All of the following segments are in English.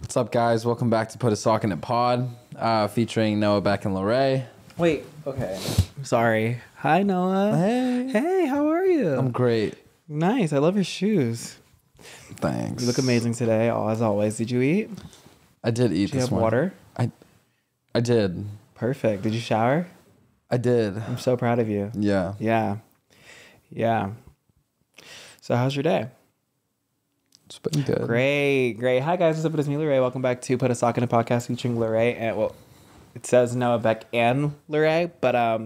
What's up, guys? Welcome back to Put a Sock in It Pod, featuring Noah, Beck, and Larray. Wait, okay. Sorry. Hi, Noah. Hey. Hey, how are you? I'm great. Nice. I love your shoes. Thanks. You look amazing today, as always. Did you eat? I did eat Did you this have morning. water? I did. Perfect. Did you shower? I did. I'm so proud of you. Yeah. Yeah. So how's your day? It's been good. Great. Hi, guys. What's up? It's me, Larray. Welcome back to Put a Sock in a Podcast featuring Larray. And, well, it says Noah, Beck, and Larray, but I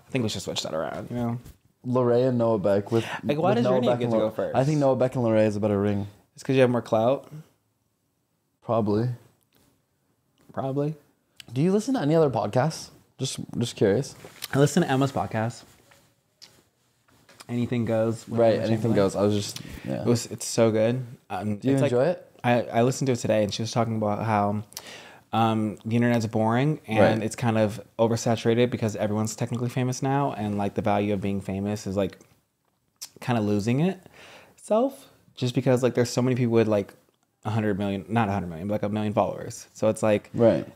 think we should switch that around, you know? Larray and Noah Beck. Why does your name get to go first? I think Noah Beck and Larray is a better ring. It's because you have more clout? Probably. Do you listen to any other podcasts? Just curious. I listen to Emma's podcast. Anything Goes. Right, Anything Goes. I was just, yeah. It's so good. Do you enjoy it? I listened to it today, and she was talking about how the internet's boring and it's kind of oversaturated because everyone's technically famous now, and like the value of being famous is like kind of losing itself just because like there's so many people with like 100 million, not 100 million, but like 1 million followers. So it's like, right.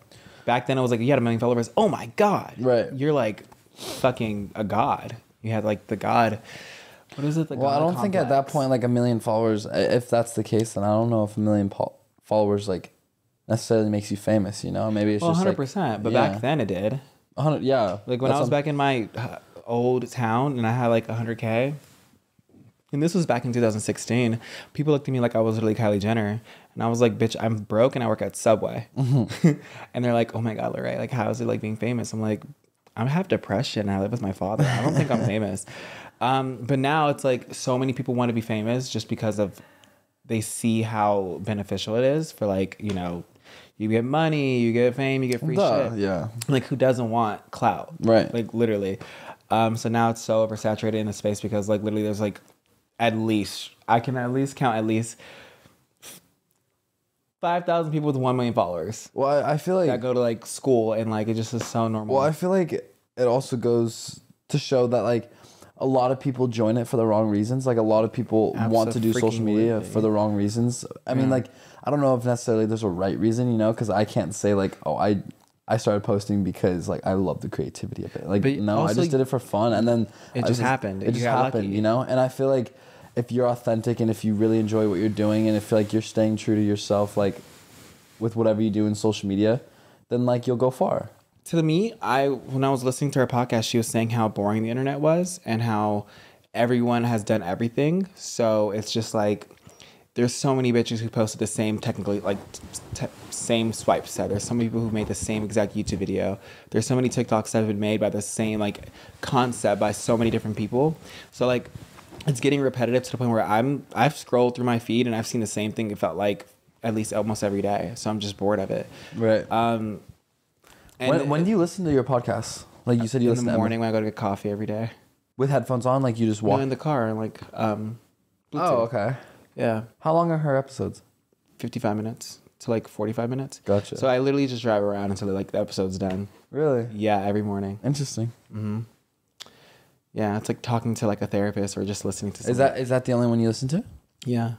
Back then it was like, you had 1 million followers. Oh my God. Right. You're like fucking a god. You had like the god. What is it? Well, I don't think at that point, like 1 million followers, if that's the case, then I don't know if 1 million followers like necessarily makes you famous, you know? Maybe it's just 100%. Like, but back then it did. 100, yeah. Like when I was back in my old town and I had like 100K, and this was back in 2016, people looked at me like I was literally Kylie Jenner. And I was like, bitch, I'm broke and I work at Subway. Mm-hmm. And they're like, oh my God, Larray, like, how is it like being famous? I'm like, I have depression and I live with my father. I don't think I'm famous. But now it's like so many people want to be famous just because of they see how beneficial it is for, like, you know, you get money, you get fame, you get free shit. Yeah. Like, who doesn't want clout? Right. Like, literally. So now it's so oversaturated in the space because, like, literally there's like I can at least count 5,000 people with 1 million followers. Well, I feel like that go to like school and like it just is so normal. Well, I feel like it also goes to show that like a lot of people join it for the wrong reasons. Like a lot of people want to do social media for the wrong reasons. I mean, like, I don't know if necessarily there's a right reason, you know, because I can't say like, oh, I started posting because like I love the creativity of it. Like, no, I just did it for fun, and then it just happened. It just happened, you know. And I feel like if you're authentic and if you really enjoy what you're doing and if like you're staying true to yourself, like with whatever you do in social media, then like you'll go far. To me, when I was listening to her podcast, she was saying how boring the internet was and how everyone has done everything. So it's just like there's so many bitches who posted the same technically like same swipe set. There's so many people who made the same exact YouTube video. There's so many TikToks that have been made by the same like concept by so many different people. So like it's getting repetitive to the point where I've scrolled through my feed and I've seen the same thing. It felt like at least almost every day. So I'm just bored of it. Right. And when do you listen to your podcasts? Like you said, you listen in the morning when I go to get coffee every day. With headphones on, like you just walk? No, in the car, like Bluetooth. Oh, okay. Yeah. How long are her episodes? 55 minutes to like 45 minutes. Gotcha. So I literally just drive around until like the episode's done. Really? Yeah, every morning. Interesting. Mm-hmm. Yeah, it's like talking to like a therapist or just listening to someone. Is that the only one you listen to? Yeah.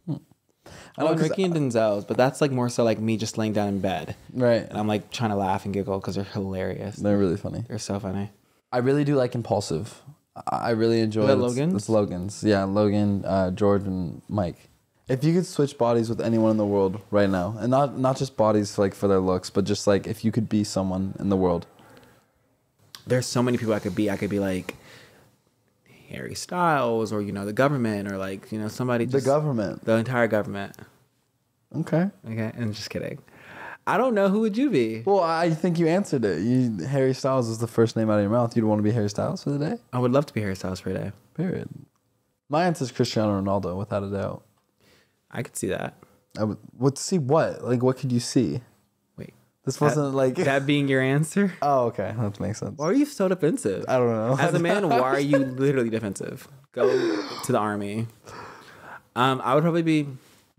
And Ricky and Denzel's, but that's like more so like me just laying down in bed. Right. And I'm like trying to laugh and giggle because they're hilarious. They're really funny. They're so funny. I really do like Impulsive. I really enjoy it. Logan's? It's Logan's. Yeah, Logan, George, and Mike. If you could switch bodies with anyone in the world right now, and not just bodies like for their looks, but just like if you could be someone in the world. There's so many people I could be. I could be like Harry Styles or, you know, the government or like, you know, somebody just... The government. The entire government. Okay. And just kidding. I don't know. Who would you be? Well, I think you answered it. Harry Styles is the first name out of your mouth. You'd want to be Harry Styles for the day? I would love to be Harry Styles for a day. Period. My answer is Cristiano Ronaldo, without a doubt. I could see that. See what? Like, what could you see? Wait. This wasn't like... That being your answer? Oh, okay. That makes sense. Why are you so defensive? I don't know. As a man, why are you literally defensive? Go to the army. I would probably be...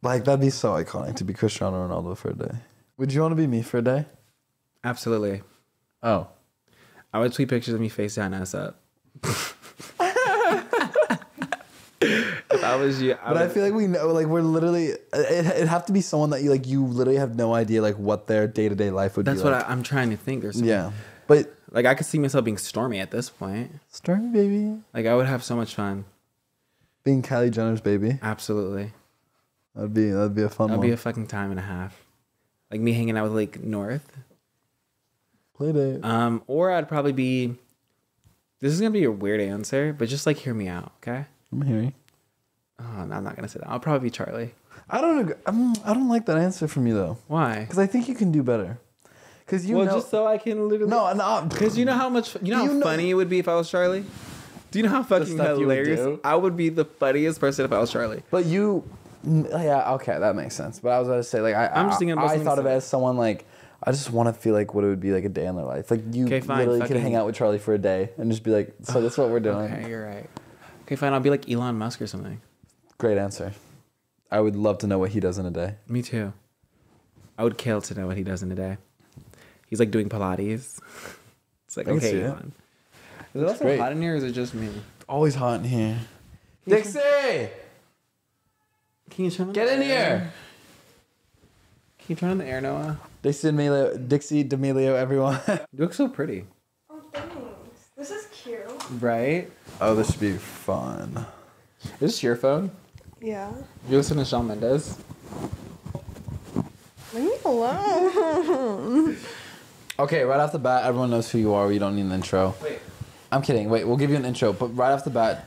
Like, that'd be so iconic to be Cristiano Ronaldo for a day. Would you want to be me for a day? Absolutely. Oh. I would tweet pictures of me face down, ass up. If if I was you. I feel like we know, like we're literally. It'd have to be someone that you literally have no idea like what their day-to-day life would be. That's what I'm trying to think. There's but like I could see myself being Stormy at this point. Stormy baby. Like I would have so much fun. Being Kylie Jenner's baby. Absolutely. That'd be a fun one. That'd be a fucking time and a half. Like me hanging out with like North. Play date. Or I'd probably be. This is gonna be a weird answer, but just like hear me out, okay? I'm hearing. Oh, no, I'm not gonna say that. I'll probably be Charlie. I don't like that answer from you though. Why? Because I think you can do better. Because you know. Just so I can literally. No. Because you know how much. You know how funny it would be if I was Charlie. Do you know how fucking hilarious? I would be the funniest person if I was Charlie. But you. Yeah. Okay, that makes sense. But I was going to say like I'm just thinking. I thought of it as someone like. I just want to feel like what it would be like a day in their life. Like you literally could hang out with Charlie for a day and just be like, so that's what we're doing. Okay, you're right. Okay, fine. I'll be like Elon Musk or something. Great answer. I would love to know what he does in a day. Me too. I would kill to know what he does in a day. He's like doing Pilates. It's like, okay, Elon. Is it also hot in here or is it just me? Always hot in here. Dixie! Can you turn on Get in here! Can you turn on the air, Noah? Dixie D'Amelio, everyone. You look so pretty. Oh, thanks. This is cute. Right? Oh, this should be fun. Is this your phone? Yeah. You listen to Shawn Mendes? Leave me alone. Okay, right off the bat, everyone knows who you are. You don't need an intro. Wait. I'm kidding. Wait, we'll give you an intro. But right off the bat,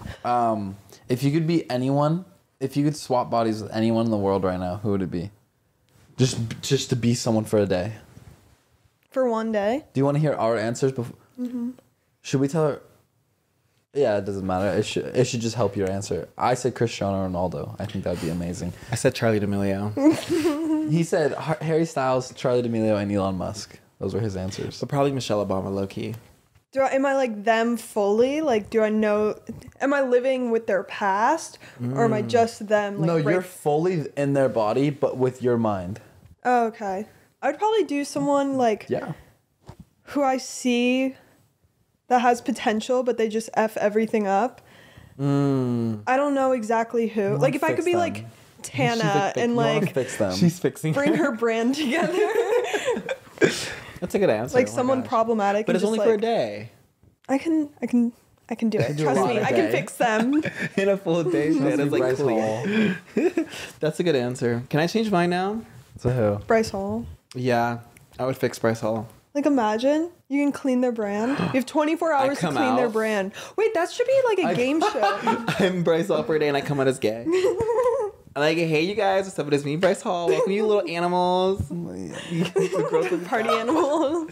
if you could be anyone, if you could swap bodies with anyone in the world right now, who would it be? Just to be someone for a day. For one day. Do you want to hear our answers before? Mm-hmm. Should we tell her? Yeah, it doesn't matter. It should just help your answer. I said Cristiano Ronaldo. I think that'd be amazing. I said Charlie D'Amelio. He said Harry Styles, Charlie D'Amelio, and Elon Musk. Those were his answers. But probably Michelle Obama, low key. Am I like them fully? Like, do I know? Am I living with their past, or am I just them? Like, no, you're fully in their body, but with your mind. Oh, okay. I'd probably do someone like who I see that has potential, but they just F everything up. I don't know exactly who. Like, if I could be like Tana and like fix them. She's fixing bring her brand together. That's a good answer. Like someone problematic. But it's only for a day. I can do it. do Trust me, I can day. fix them. In a full day. That's like Bryce Hall. That's a good answer. Can I change mine now? So who? Bryce Hall. Yeah, I would fix Bryce Hall. Like, imagine you can clean their brand. You have 24 hours to clean their brand. Wait, that should be like a game show. I'm Bryce Hall for a day and I come out as gay. I'm like, hey, you guys, what's up? It is me, Bryce Hall. Welcome, you little animals. Party animal.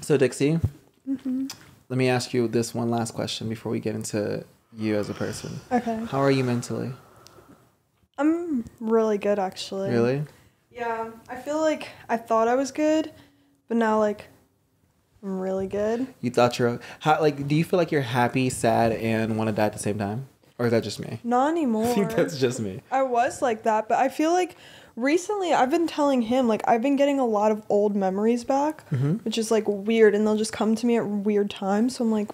So, Dixie, let me ask you this one last question before we get into you as a person. Okay. How are you mentally? I'm really good, actually. Really? Yeah. I feel like I thought I was good, but now, like, I'm really good. You thought do you feel like you're happy, sad, and want to die at the same time? Or is that just me? Not anymore. I think that's just me. I was like that, but I feel like recently I've been telling him, like, I've been getting a lot of old memories back, which is, like, weird, and they'll just come to me at weird times, so I'm like,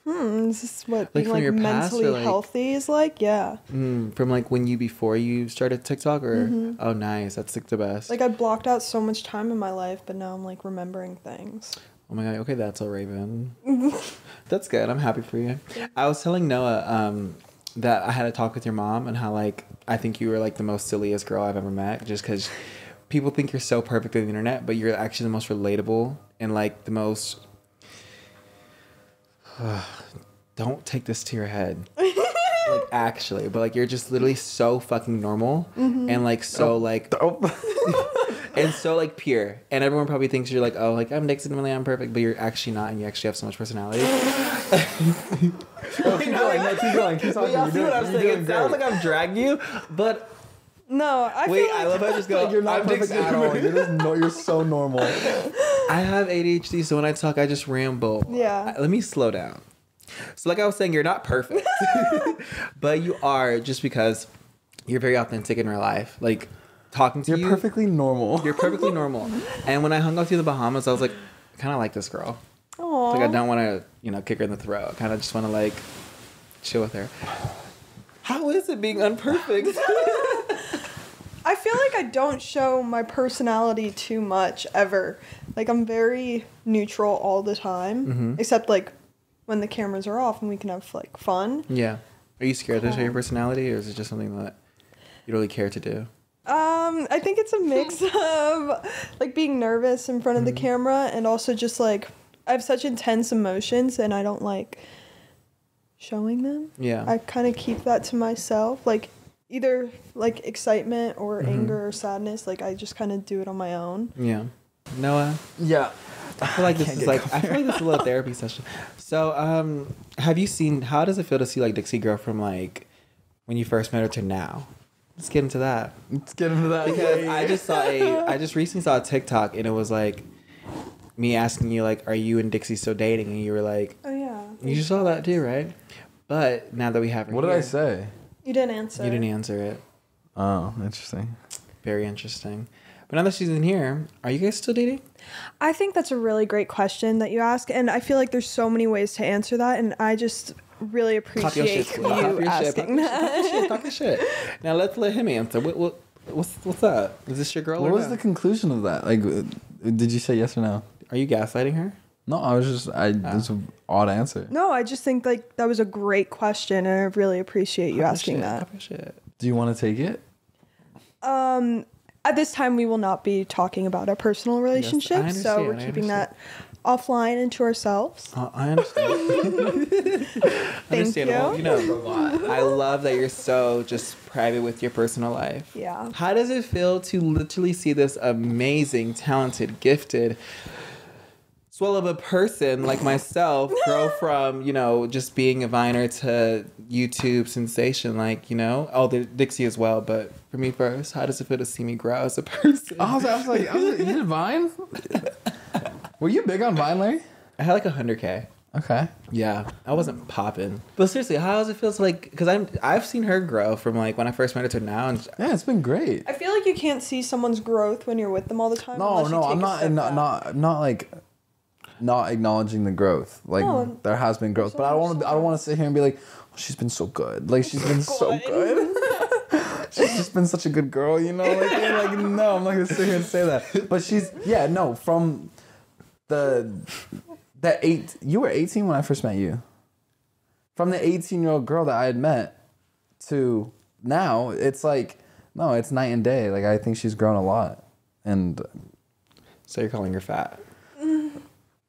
is this what being, like, mentally healthy is like? Yeah. From, like, before you started TikTok, or? Oh, nice. That's, like, the best. Like, I blocked out so much time in my life, but now I'm, like, remembering things. Oh my god, okay, that's a Raven. That's good. I'm happy for you. I was telling Noah that I had a talk with your mom and how, like, I think you were, like, the most silliest girl I've ever met, just because people think you're so perfect on the internet, but you're actually the most relatable and, like, the most... don't take this to your head. Like, actually. But, like, you're just literally so fucking normal and, like, so, like... And so, like, pure. And everyone probably thinks you're like, oh, like, I'm Dixie D'Amelio, I'm perfect. But you're actually not, and you actually have so much personality. Keep going. Keep talking. Y'all see what I'm saying? It sounds like I'm dragging you, but... No, I feel like... I love how I just go, Like, you're not perfect at all. You're so normal. I have ADHD, so when I talk, I just ramble. Yeah. Let me slow down. So, like I was saying, you're not perfect. But you are, just because you're very authentic in real life. Like... talking to you. You're perfectly normal. You're perfectly normal. And when I hung out with you in the Bahamas, I was like, I kind of like this girl. Aww. Like, I don't want to, kick her in the throat. I kind of just want to, like, chill with her. How is it being unperfect? I feel like I don't show my personality too much ever. Like, I'm very neutral all the time, except like when the cameras are off and we can have like fun. Yeah. Are you scared to show your personality, or is it just something that you really care to do? I think it's a mix of like being nervous in front of the camera and also just like I have such intense emotions and I don't like showing them. Yeah. I kind of keep that to myself. Like either like excitement or anger or sadness. Like I just kind of do it on my own. Yeah. Noah? Yeah. I feel like this is a little therapy session. So, have you seen, how does it feel to see like Dixie grow from like when you first met her to now? Let's get into that. Because I just recently saw a TikTok and it was like me asking you like, are you and Dixie still dating? And you were like, Oh yeah. you just saw that too, right? But now that we have her What did I say? You didn't answer. You didn't answer it. Oh, interesting. Very interesting. But now that she's in here, are you guys still dating? I think that's a really great question that you ask, and I feel like there's so many ways to answer that, and I just really appreciate you asking that. Talk your shit. Now let's let him answer. What's up? Is this your girl? What was the conclusion of that? Like, did you say yes or no? Are you gaslighting her? No, it's an odd answer. No, I just think like that was a great question, and I really appreciate you asking that. Talk your shit. Do you want to take it? At this time, we will not be talking about our personal relationship, so we're keeping that offline and to ourselves. I understand. Thank you. You know, I love that you're so just private with your personal life. Yeah. How does it feel to literally see this amazing, talented, gifted, swell of a person like myself grow from, you know, just being a Viner to YouTube sensation, like, you know? Oh, Dixie as well, but for me first, how does it feel to see me grow as a person? I was like, you did Vine? Were you big on Vine, Larry? I had like 100K. Okay. Yeah, I wasn't popping. But seriously, how does it feel to like? Because I've seen her grow from like when I first met her to now, and Yeah, it's been great. I feel like you can't see someone's growth when you're with them all the time. No, I'm not like not acknowledging the growth. Like there has been growth, but I don't want to sit here and be like, oh, she's been so good. Like she's been so good. She's just been such a good girl, you know. Like no, I'm not gonna sit here and say that. But from you were 18 when I first met you. From the 18-year-old girl that I had met to now, it's like no, it's night and day. Like I think she's grown a lot, and so you're calling her fat.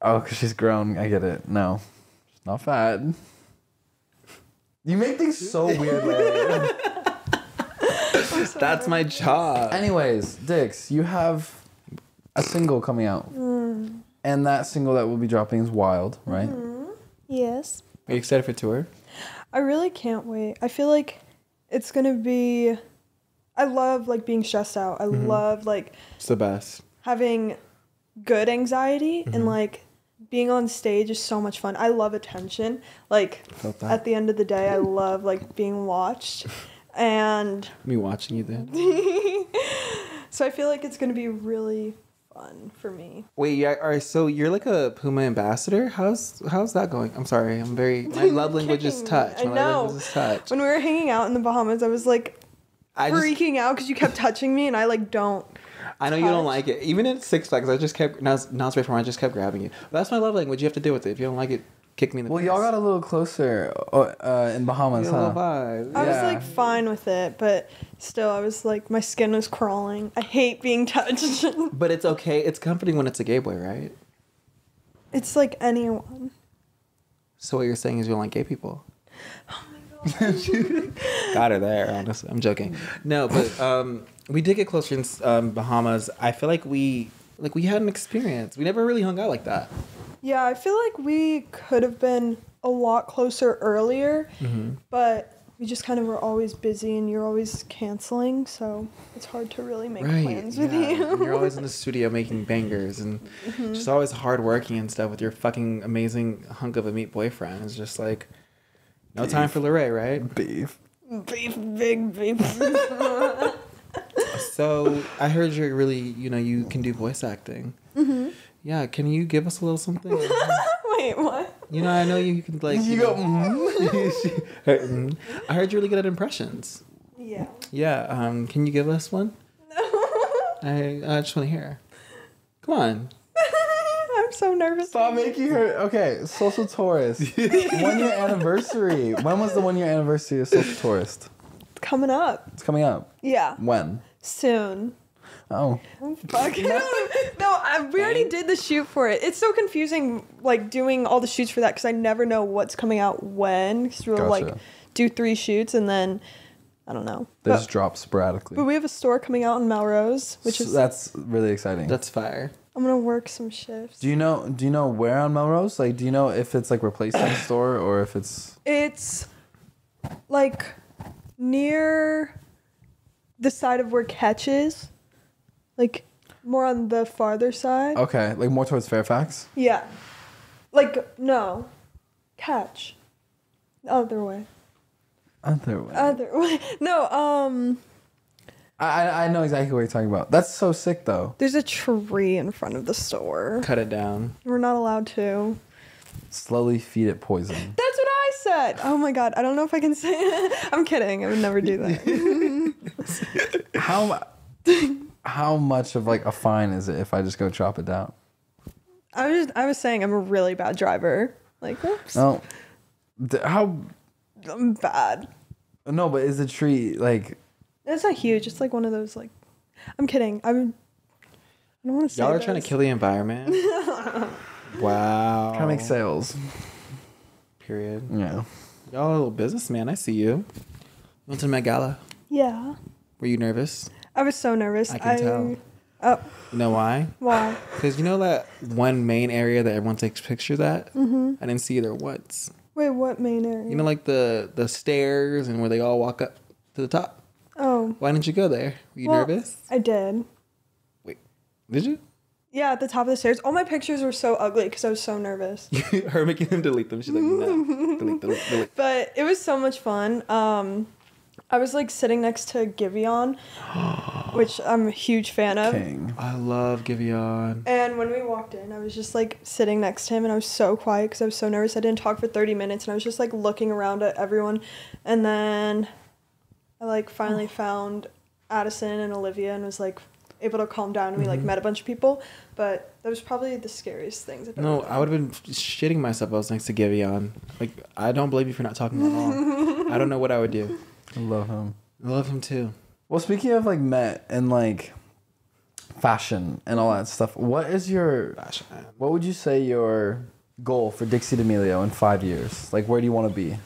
Oh, because she's grown. I get it. No, she's not fat. You make things so weird, Larry. That's my job. Anyways, Dix, you have a single coming out. And that single that will be dropping is Wild, right? Yes. Are you excited for tour? I really can't wait. I feel like it's going to be... I love, like, being stressed out. I love, like... It's the best. Having good anxiety and, like... Being on stage is so much fun. I love attention. Like, at the end of the day, I love, like, being watched. And... Me watching you then. So I feel like it's going to be really fun for me. Wait, yeah, all right, so you're like a Puma ambassador? How's that going? I'm sorry. My love language is touch. I know. When we were hanging out in the Bahamas, I was, like, freaking out because you kept touching me, and I, like, don't. I know you don't like it. Even at Six Flags, I just kept... Now it's right from I just kept grabbing you. But that's my love language. You have to deal with it. If you don't like it, kick me in the face. Y'all got a little closer in Bahamas, huh? I was, like, fine with it, but still, I was, like, my skin was crawling. I hate being touched. But it's okay. It's comforting when it's a gay boy, right? It's, like, anyone. So what you're saying is you don't like gay people? Oh, my God. Got her there, honestly. I'm joking. No, but... we did get closer in Bahamas. I feel like we had an experience. We never really hung out like that. Yeah, I feel like we could have been a lot closer earlier, but we just kind of were always busy and you're always canceling, so it's hard to really make plans with you. And you're always in the studio making bangers and just always hardworking and stuff with your fucking amazing hunk of a meat boyfriend. It's just like, no time for Larray, right? Beef, big beef. So I heard you're really, you can do voice acting. Yeah, can you give us a little something? Wait, what? You know, I know you can like. You go. Mm-hmm. I heard you're really good at impressions. Yeah. Yeah. Can you give us one? No. I just want to hear. Come on. I'm so nervous. Stop making her. Okay, Social Tourist. 1 year anniversary. When was the 1 year anniversary of Social Tourist? It's coming up. It's coming up. Yeah. When? Soon. Oh. Fuck. We already did the shoot for it. It's so confusing, like, doing all the shoots for that, because I never know what's coming out when. Because we'll, like, do 3 shoots, and then, I don't know. They just drop sporadically. But we have a store coming out in Melrose, which is... That's really exciting. That's fire. I'm going to work some shifts. Do you know where on Melrose? Like, do you know if it's, like, replacing the store, or if it's... It's, like, near the side of where Catch is. Like, more on the farther side. Okay, like more towards Fairfax? Yeah. Like, no. Catch. The other way. Other way. Other way. No, I know exactly what you're talking about. That's so sick, though. there's a tree in front of the store. Cut it down. We're not allowed to. Slowly feed it poison. That's what I said. Oh my god, I don't know if I can say it. I'm kidding. I would never do that. How much of like a fine is it if I just go chop it down? I was saying I'm a really bad driver. Like, whoops. No. How? I'm bad. No, but is the tree like? It's not huge. It's like one of those like. I'm kidding. I don't want to say. Y'all are trying to kill the environment. Wow. Trying to make sales. Period. Yeah. Y'all a little businessman. I see you. Went to the Met Gala. Yeah. Were you nervous? I was so nervous. I can tell. Oh. You know why? Why? Because you know that one main area that everyone takes pictures at? Mm-hmm. I didn't see you there once. Wait, what main area? You know, like the stairs and where they all walk up to the top? Oh. Why didn't you go there? Were you nervous? I did. Wait, did you? Yeah, at the top of the stairs. All my pictures were so ugly because I was so nervous. Her making him delete them. She's like, no. Delete. But it was so much fun. I was like sitting next to Giveon, which I'm a huge fan of. King. I love Giveon. And when we walked in, I was just like sitting next to him and I was so quiet because I was so nervous. I didn't talk for 30 minutes and I was just like looking around at everyone. And then I like finally found Addison and Olivia and was like able to calm down, and we like met a bunch of people. But that was probably the scariest things I've ever done. I would have been shitting myself if I was next to Giveon. Like, I don't blame you for not talking at all. I don't know what I would do. I love him. I love him too. Well, speaking of like Met and like fashion and all that stuff, what would you say your goal for Dixie D'Amelio in 5 years? Like, where do you want to be?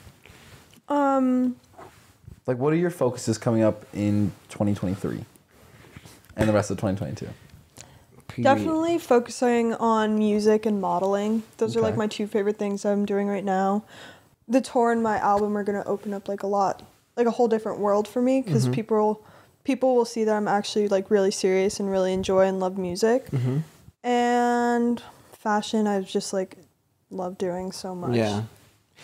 Like, what are your focuses coming up in 2023 and the rest of 2022? Definitely focusing on music and modeling. Those are like my 2 favorite things I'm doing right now. The tour and my album are going to open up like a whole different world for me, because people will see that I'm actually like really serious and really enjoy and love music. And fashion, I just like love doing so much. Yeah.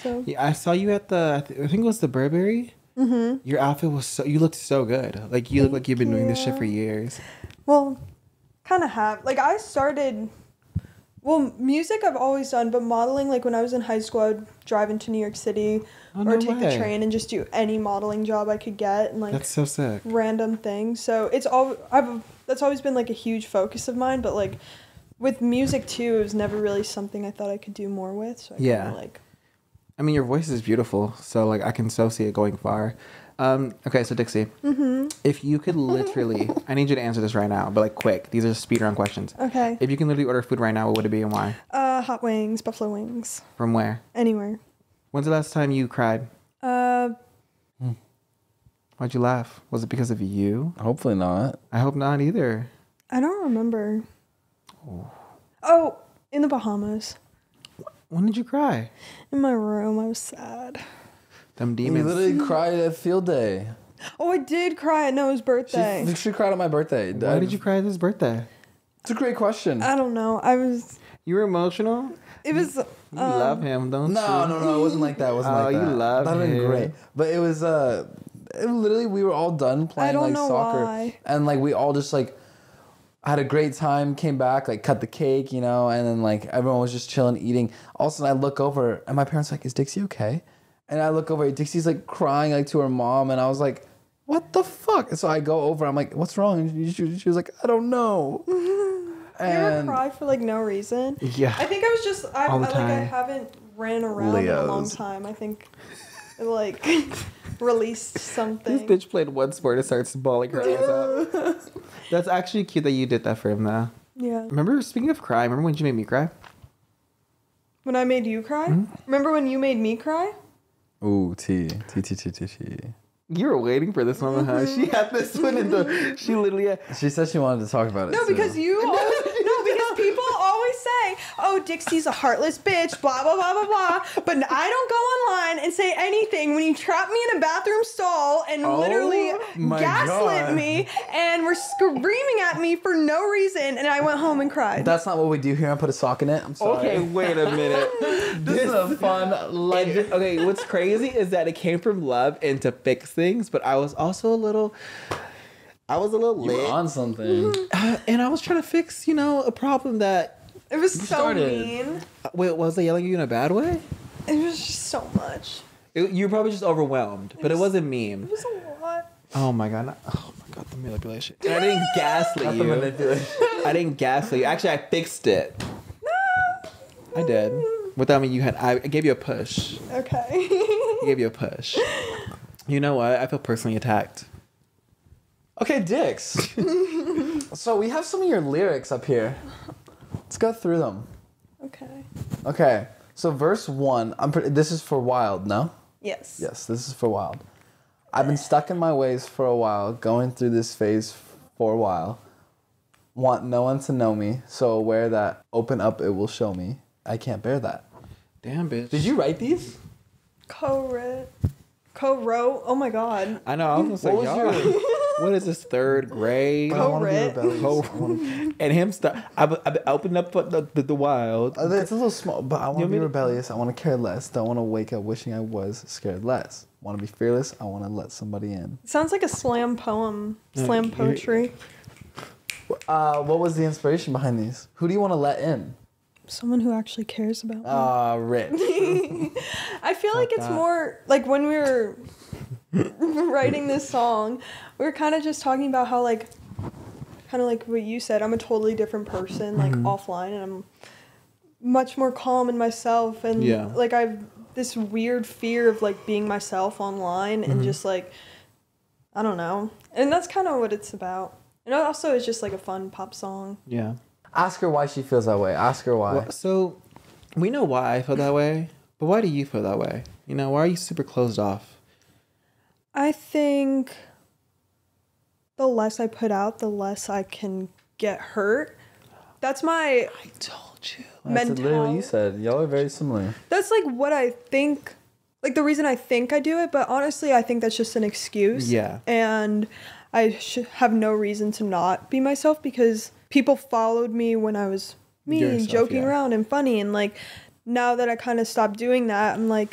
So yeah, I saw you at I think it was the Burberry. Your outfit was you looked so good. Like, you look like you've been doing this shit for years. Well, kind of have. Like, I started... Well, music I've always done, but modeling, like, when I was in high school, I would drive into New York City or take the train and just do any modeling job I could get. And, like... That's so sick. Random things. So, it's all... That's always been, like, a huge focus of mine, but, like, with music, too, it was never really something I thought I could do more with. So, I kinda, like... I mean, your voice is beautiful, so like I can so see it going far. Okay, so Dixie, if you could literally, I need you to answer this right now, but like quick. These are speedrun questions. Okay. If you can literally order food right now, what would it be and why? Hot wings, buffalo wings. From where? Anywhere. When's the last time you cried? Uh. Why'd you laugh? Was it because of you? Hopefully not. I hope not either. I don't remember. Oh, in the Bahamas. When did you cry? In my room, I was sad. Them demons. You literally cried at field day. Oh, I did cry at Noah's birthday. She cried at my birthday. Why did you cry at his birthday? It's a great question. I don't know. You were emotional? It was... You love him, don't you? No. It wasn't like that. It wasn't like that. You love him. That would have been great. But it was... literally, we were all done playing like soccer. Why. And like we all just like... I had a great time, came back, like cut the cake, you know, and then like everyone was just chilling, eating. All of a sudden I look over and my parents are like, is Dixie okay? And I look over, Dixie's like crying like to her mom, and I was like, what the fuck? And so I go over, I'm like, what's wrong? And she was like, I don't know. You ever cry for like no reason? Yeah. I think I was just I haven't ran around in a long time. I think it like released something. This bitch played one sport and starts bawling her eyes out. That's actually cute that you did that for him though. Yeah. Remember, speaking of cry, remember when you made me cry? When I made you cry? Mm-hmm. Remember when you made me cry? Ooh, T. You were waiting for this moment, huh? She had this one in the. She literally had. She said she wanted to talk about it. No, because because people always say, "Oh, Dixie's a heartless bitch," blah blah blah blah blah. But I don't go online and say anything when you trap me in a bathroom stall and literally gaslit me and were screaming at me for no reason, and I went home and cried. That's not what we do here. I put a sock in it. I'm sorry. Okay, wait a minute. This is a fun. Okay, what's crazy is that it came from love and to fix things, but I was also a little. I was a little lit. You were on something. And I was trying to fix, a problem that... It was so mean. Wait, was they yelling at you in a bad way? It was just so much. You were probably just overwhelmed, but it wasn't mean. It was a lot. Oh my god, the manipulation. And I didn't gaslight you. I didn't gaslight you. Actually, I fixed it. I did. Without me, I gave you a push. Okay. I gave you a push. You know what? I feel personally attacked. Okay, Dix. So we have some of your lyrics up here. Let's go through them. Okay. So verse 1. This is for Wild, no? Yes. Yes, this is for Wild. I've been stuck in my ways for a while, going through this phase for a while. Want no one to know me, so aware that open up it will show me. I can't bear that. Damn, bitch. Did you write these? Co-wrote. Oh my god. I know. I was gonna say, y'all. What is this, third grade? Co-writ. And him I opened up the wild. It's a little small, but I want to be rebellious. I want to care less. Don't want to wake up wishing I was scared less. Want to be fearless. I want to let somebody in. It sounds like a slam poem. Slam poetry. What was the inspiration behind these? Who do you want to let in? Someone who actually cares about me. Rich. I feel like it's more like when we were writing this song, we were kind of just talking about how kind of like what you said, I'm a totally different person offline, and I'm much more calm in myself, and I have this weird fear of being myself online and just I don't know, and that's kind of what it's about. And also it's just a fun pop song. Yeah. Ask her why she feels that way. Ask her why. Well, so we know why I feel that way, but why do you feel that way? Why are you super closed off? I think the less I put out, the less I can get hurt. That's my... I told you. That's literally what you said. Y'all are very similar. That's what I think... the reason I think I do it, but honestly, I think that's just an excuse. Yeah. And I have no reason to not be myself, because people followed me when I was me and joking around and funny. And now that I kind of stopped doing that, I'm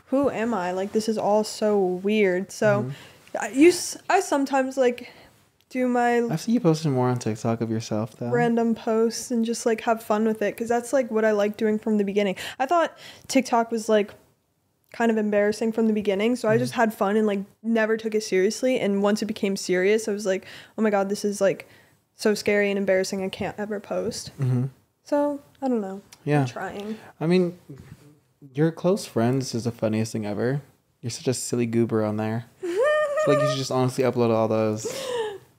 who am I? This is all so weird. So I sometimes do my... I've seen you posting more on TikTok of yourself, though. Random posts and just have fun with it, because that's what I like doing from the beginning. I thought TikTok was kind of embarrassing from the beginning, so I just had fun and never took it seriously. And once it became serious, I was oh my god, this is so scary and embarrassing, I can't ever post. So I don't know. Yeah. I'm trying. I mean, your close friends is the funniest thing ever. You're such a silly goober on there. You should just honestly upload all those.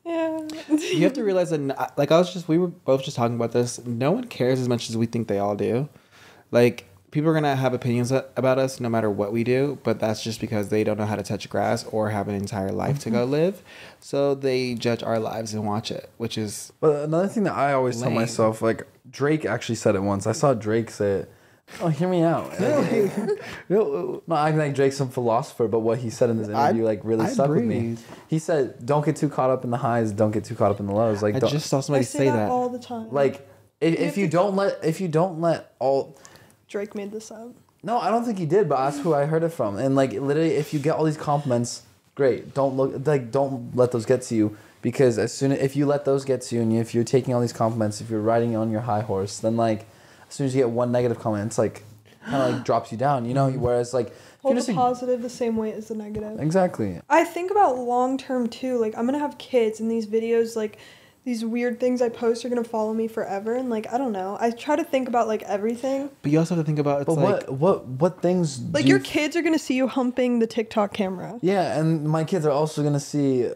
Yeah. You have to realize that we were both just talking about this. No one cares as much as we think they all do. People are going to have opinions about us no matter what we do, but that's just because they don't know how to touch grass or have an entire life to go live. So they judge our lives and watch it, which is... But another thing that I always tell myself, Drake actually said it once. I saw Drake say it. Oh, hear me out. No, I'm like Drake's some philosopher, but what he said in this interview really stuck with me. He said, don't get too caught up in the highs, don't get too caught up in the lows. I just saw somebody say that all the time. If you don't let all... Drake made this up. No, I don't think he did, but that's who I heard it from. And literally, if you get all these compliments, great. Don't let those get to you. Because if you let those get to you, and if you're taking all these compliments, if you're riding on your high horse, then like as soon as you get one negative comment, it's like kind of like drops you down, you know. Whereas like hold the positive the same way as the negative. Exactly. I think about long term too. Like I'm gonna have kids, and these videos, like these weird things I post, are gonna follow me forever. And like I don't know. I try to think about like everything. But you also have to think about what things. Like your kids are gonna see you humping the TikTok camera. Yeah, and my kids are also gonna see.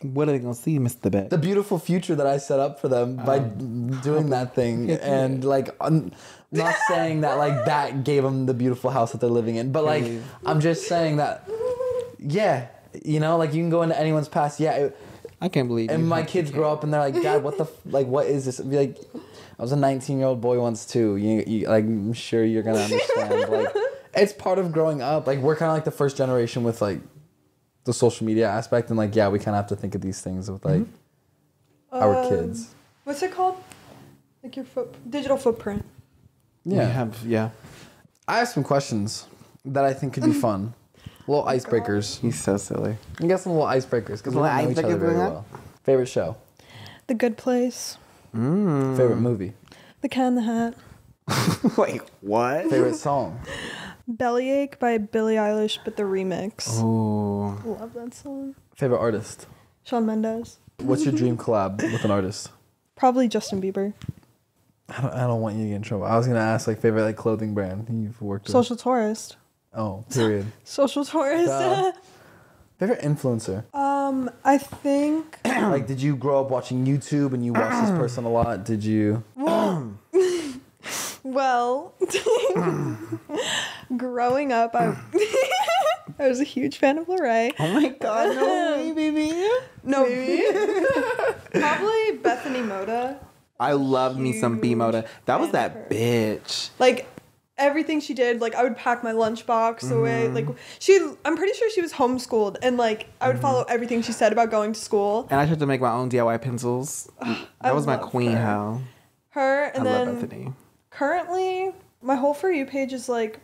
What are they gonna see, Mr. Bet? The beautiful future that I set up for them by doing that thing, and like, I'm not saying that like that gave them the beautiful house that they're living in, but like, I'm just saying that, yeah, you know, like you can go into anyone's past, yeah. I can't believe. And my kids grow up and they're like, Dad, what the what is this? I'd be like, I was a 19-year-old boy once too. You like, I'm sure you're gonna understand. Like, it's part of growing up. Like, we're kind of like the first generation with like the social media aspect, and like, yeah, we kind of have to think of these things with like our kids. What's it called? Like your digital footprint. Yeah. I have some questions that I think could be fun. Little icebreakers. He's so silly. You got some little icebreakers because we don't know each other very well. Favorite show? The Good Place. Favorite movie? The Cat in the Hat. Wait, what? Favorite song? Bellyache by Billie Eilish, but the remix. Oh. Love that song. Favorite artist? Shawn Mendes. What's your dream collab with an artist? Probably Justin Bieber. I don't want you to get in trouble. I was gonna ask like favorite like clothing brand you've worked with. Social Tourist. Oh, period. Social Tourist. Favorite influencer? I think. Like, did you grow up watching YouTube and you watch this person a lot? Did you? Well, growing up, I was a huge fan of Larray. Oh my God, no way, baby. No, probably Bethany Moda. I love me some B Moda. That was that bitch. Like everything she did, like I would pack my lunchbox away. Like I'm pretty sure she was homeschooled, and like I would follow everything she said about going to school. And I tried to make my own DIY pencils. That was my queen hoe. Her, and I then love Bethany. Currently, my whole For You page is like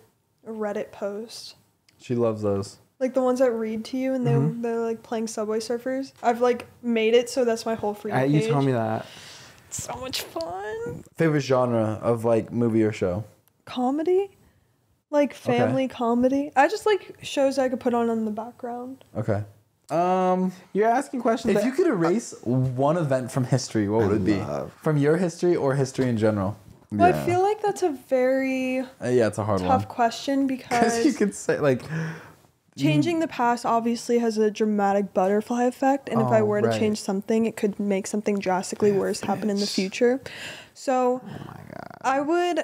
a Reddit post. She loves those. Like the ones that read to you, and they're like playing Subway Surfers. I've like made it so that's my whole For You page. You told me that. It's so much fun. Favorite genre of like movie or show? Comedy, like family comedy. I just like shows I could put on in the background. Okay. You're asking questions. If you could erase one event from history, what would it be? From your history or history in general? Well, I feel like that's a very it's a hard tough question because you could say like changing the past obviously has a dramatic butterfly effect, and if I were to change something, it could make something drastically worse happen in the future. So, oh my God. I would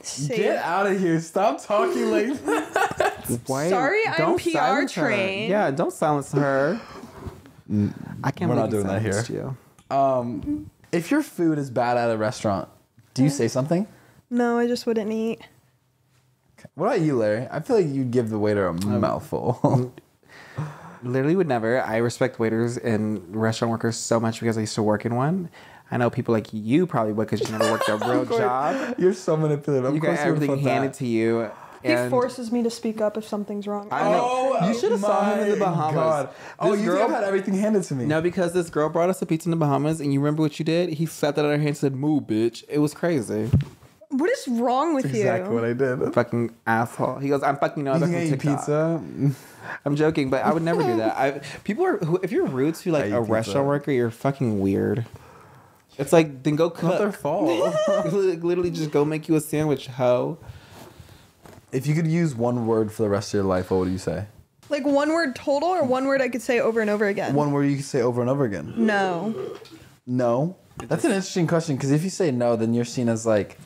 say, get out of here! Stop talking like that. Sorry, I'm PR trained. Yeah, don't silence her. I can't. We're not doing that here. You. If your food is bad at a restaurant, do you say something? No, I just wouldn't eat. Okay. What about you, Larry? I feel like you'd give the waiter a mouthful. Literally would never. I respect waiters and restaurant workers so much because I used to work in one. I know people like you probably would because you never worked a real job. You're so manipulative. You got everything handed to you. He forces me to speak up if something's wrong. I know. You should have saw him in the Bahamas. God. Oh, you had everything handed to me. No, because this girl brought us a pizza in the Bahamas, and you remember what you did? He slapped that out of her hand and said, "Move, bitch." It was crazy. What is wrong with you? Exactly what I did. Fucking asshole. He goes, "I'm fucking no other from pizza." I'm joking, but I would never do that. If you're rude to like a restaurant worker, you're fucking weird. It's like, then go cook. Not their fault. Literally just go make you a sandwich, hoe. If you could use one word for the rest of your life, what would you say? Like one word total, or one word I could say over and over again? One word you could say over and over again. No. No? That's an interesting question, because if you say no, then you're seen as like...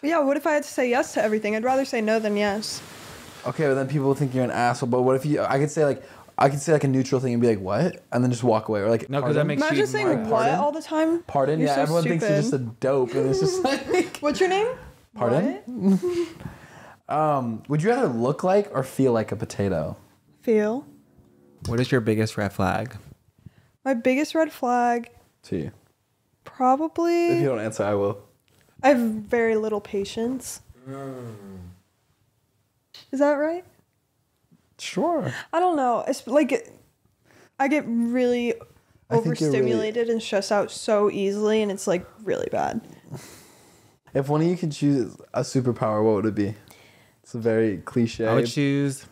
Yeah, what if I had to say yes to everything? I'd rather say no than yes. Okay, but then people will think you're an asshole. But what if I could say like a neutral thing and be like, what? And then just walk away. Or like, no, because that makes you... Imagine saying what all the time? Pardon? You're so everyone stupid. thinks you're just a dope. And it's just like... What's your name? Pardon? Would you rather look like or feel like a potato? Feel. What is your biggest red flag? My biggest red flag... To you. Probably... If you don't answer, I will. I have very little patience. Is that right? Sure. I don't know. It's like... I get really overstimulated and stressed out so easily, and it's like really bad. If one of you could choose a superpower, what would it be? It's a very cliche. I would choose,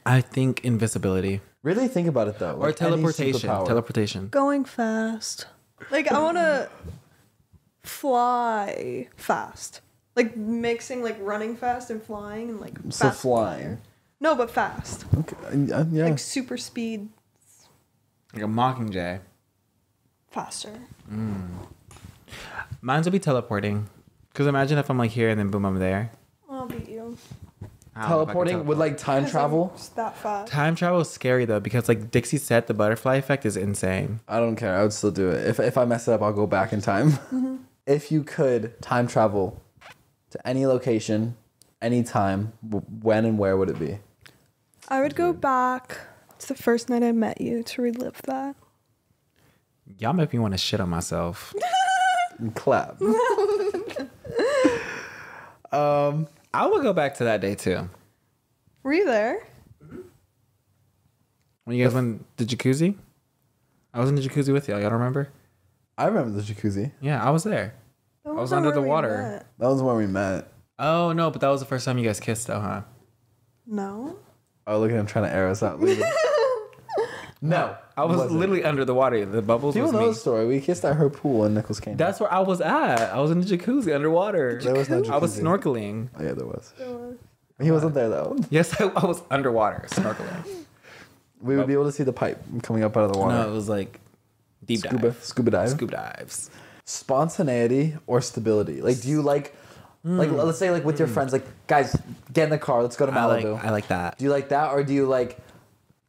I think, invisibility. Really think about it though. Or like teleportation. Teleportation. Going fast. Like I want to fly fast. Like mixing like running fast and flying and like So fast flying. No, but fast. Okay. Yeah. Like super speed. Like a mockingjay. Faster. Mine would be teleporting. Because imagine if I'm like here and then boom, I'm there. I'll beat you. Teleporting with like time travel? It's that fast. Time travel is scary though, because like Dixie said, the butterfly effect is insane. I don't care. I would still do it. If I mess it up, I'll go back in time. Mm-hmm. If you could time travel to any location, any time, when and where would it be? I would go back to the first night I met you to relive that. Y'all make me want to shit on myself. And clap. I will go back to that day too. Were you there? When you guys went the jacuzzi? I was in the jacuzzi with y'all. Y'all don't remember? I remember the jacuzzi. Yeah, I was there. I was under the water. That was when we met. Oh, no, but that was the first time you guys kissed though, huh? No. Oh, look at him trying to air us out. No. I was literally under the water. The bubbles People was know me. the story. We kissed at her pool and Nichols came. That's where I was at. I was in the jacuzzi underwater. There was no jacuzzi. I was snorkeling. Oh, yeah, there was. He wasn't there though. Yes, I was underwater snorkeling. We would be able to see the pipe coming up out of the water. No, it was like deep Scuba dive. Scuba dives. Spontaneity or stability? Like, do you like let's say like with your friends, like, guys, get in the car, let's go to Malibu. I like that. Do you like that, or do you like,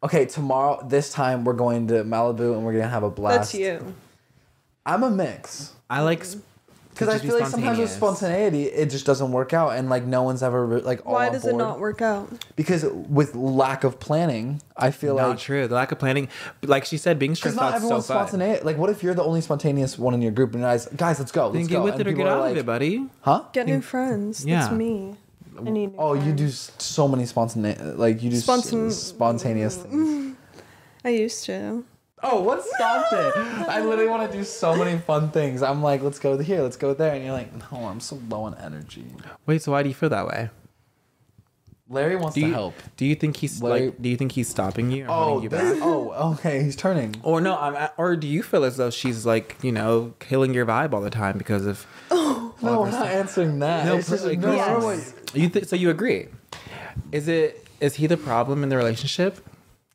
okay, tomorrow this time we're going to Malibu and we're gonna have a blast? That's you. I'm a mix. I like because I feel like sometimes with spontaneity it just doesn't work out, and like no one's ever like all Why on does board. it not work out? Because with lack of planning, I feel not like true. The lack of planning, like she said, being because stressed not out is so everyone's fun. spontaneous. Like, what if you're the only spontaneous one in your group, and guys, let's go, Then let's get go. with And it or people get are out like, of it, buddy. huh? Get new friends. Yeah. That's me. I need new Oh, you friends. do so many spontaneous, like you do spontaneous things. I used to. Oh, what stopped it? I literally want to do so many fun things. I'm like, let's go here, let's go there, and you're like, no, I'm so low on energy. Wait, so why do you feel that way? Larry wants to help. Do you think he's Larry- like? Do you think he's stopping you or Oh, holding you back? okay, he's turning. Or no, or do you feel as though she's like, killing your vibe all the time because of? No, we're not answering that. No, It's just like, no, yes. So you agree? Is he the problem in the relationship?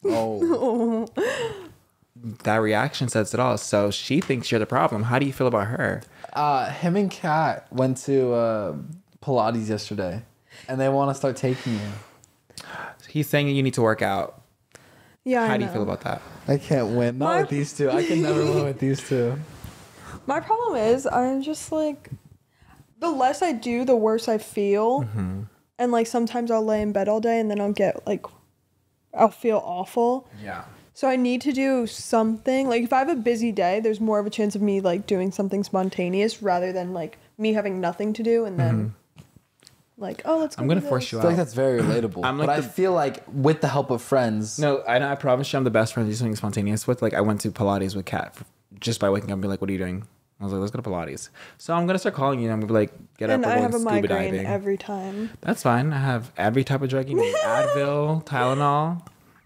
Oh, That reaction says it all. So she thinks you're the problem. How do you feel about her? him and Kat went to Pilates yesterday, and they want to start taking you. He's saying you need to work out. Yeah. How I do you know. feel about that? I can't win. Not with these two. I can never win with these two. My problem is I'm just like, the less I do, the worse I feel. Mm-hmm. And like sometimes I'll lay in bed all day and then I'll feel awful. Yeah. So I need to do something. Like if I have a busy day, there's more of a chance of me like doing something spontaneous rather than like me having nothing to do and then like, oh, let's go. I'm gonna do force this. you I feel out. like that's very relatable. I'm like but I the- feel like with the help of friends. No, I promise you, I'm the best friend to do something spontaneous with. Like I went to Pilates with Kat just by waking up and be like, "What are you doing?" I was like, "Let's go to Pilates." So I'm gonna start calling you and I'm gonna be like, "Get up, And we're I going have a scuba migraine diving." every time. That's fine. I have every type of drug you need: Advil, Tylenol.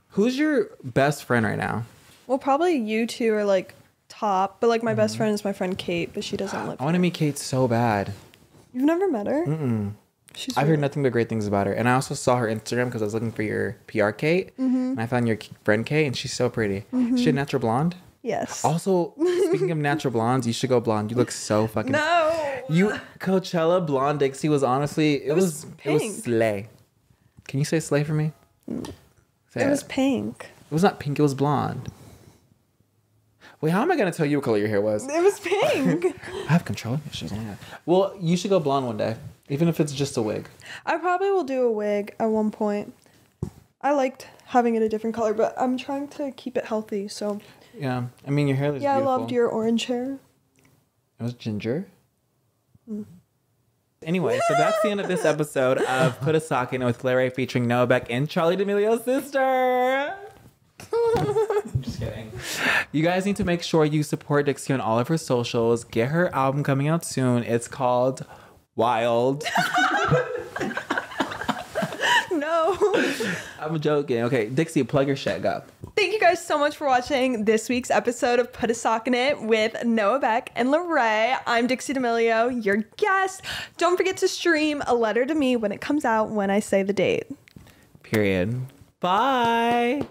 Who's your best friend right now? Well, probably you two are like top, but like my best friend is my friend Kate, but she doesn't live I want to here. meet Kate so bad. You've never met her? Mm-mm. She's I've really- heard nothing but great things about her. And I also saw her Instagram because I was looking for your PR Kate. And I found your friend Kate, and she's so pretty. Is she a natural blonde? Yes. Also, speaking of natural blondes, you should go blonde. You look so fucking... No. You Coachella blonde Dixie was honestly... It was pink. slay. Can you say slay for me? Say It was pink. It was not pink, it was blonde. Wait, how am I going to tell you what color your hair was? It was pink. I have control issues. Oh my God. Well, you should go blonde one day. Even if it's just a wig. I probably will do a wig at one point. I liked having it a different color, but I'm trying to keep it healthy, so... Yeah. I mean, your hair is Yeah, beautiful. I loved your orange hair. It was ginger. Anyway, so that's the end of this episode of Put a Sock In with Larray featuring Noah Beck and Charlie D'Amelio's sister. I'm just kidding. You guys need to make sure you support Dixie on all of her socials. Get her album coming out soon. It's called Wild. No. I'm joking. Okay, Dixie, plug your shit. Go. Thank you guys so much for watching this week's episode of Put a Sock in It with Noah Beck and Larray. I'm Dixie D'Amelio, your guest. Don't forget to stream A Letter to Me when it comes out when I say the date. Period. Bye.